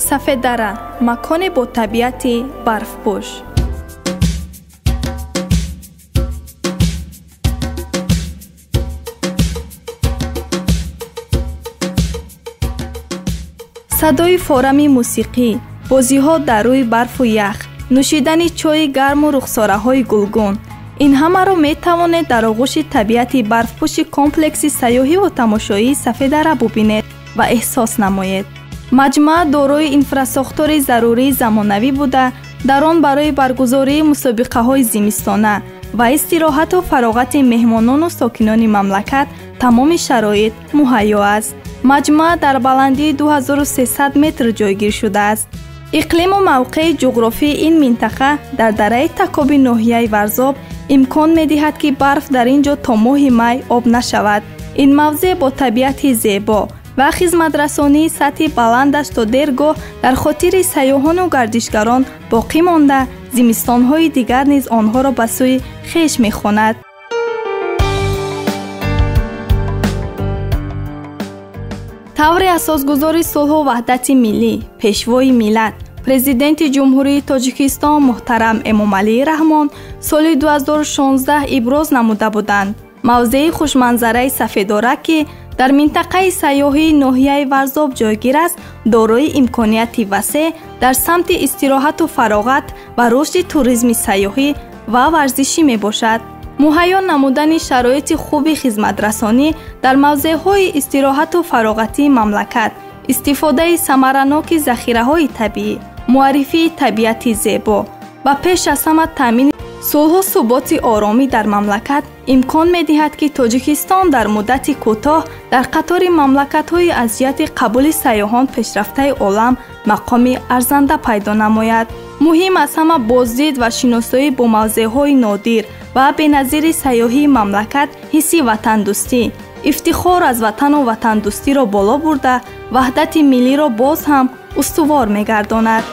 Сафеддара маконе бо табиати барфпӯш. садои форами мусиқӣ, бозиҳо дар рӯи барфу ях, нӯшидани чойи гарму рухсораҳои гулгун, ин ҳамаро метавонед дар оғӯши табиати барфпӯши комплекси сайёҳиву тамошоии Сафеддара бубинед ва эҳсос намоед. маҷмӯа дорои инфрасохтори зарурии замонавӣ буда, дар он барои баргузории мусобиқаҳои зимистона ва истироҳату фароғати меҳмонону сокинони мамлакат тамоми шароит муҳайё аст. маҷмӯа дар баландии 2300 метр ҷойгир шудааст. иқлиму мавқеи ҷуғрофии ин минтақа дар дараи такоби ноҳияи Варзоб имкон медиҳад, ки барф дар ин ҷо то моҳи май об нашавад. ин мавзеъ бо табиати зебо ва хизматрасонии сатҳи баландаш то дергоҳ дар хотири сайёҳону гардишгарон боқӣ монда, зимистонҳои дигар низ онҳоро ба сӯи хеш мехонад. таври асосгузори сулҳу ваҳдати миллӣ, пешвои миллат, президенти ҷумҳурии Тоҷикистон муҳтарам Эмомалии Раҳмон соли 2016 иброз намуда буданд. мавзеи хушманзараи Сафеддара, ки дар минтақаи сайёҳии ноҳияи Варзоб ҷойгир аст, дорои имконияти васеъ дар самти истироҳату фароғат ва рушди туризми сайёҳӣ ва варзишӣ мебошад. муҳайё намудани шароити хуби хизматрасонӣ дар мавзеъҳои истироҳату фароғатии мамлакат, истифодаи самараноки захираҳои табиӣ, муаррифии табиати зебо ва пеш аз ҳама таъмини сулҳу суботи оромӣ дар мамлакат имкон медиҳад, ки Тоҷикистон дар муддати кӯтоҳ дар қатори мамлакатҳои аз ҷиҳати қабули сайёҳон пешрафтаи олам мақоми арзанда пайдо намояд. муҳим аз ҳама боздид ва шиносоӣ бо мавзеъҳои нодир ва беназири сайёҳии мамлакат ҳисси ватандӯстӣ, ифтихор аз ватану ватандӯстиро боло бурда, ваҳдати миллиро боз ҳам устувор мегардонад.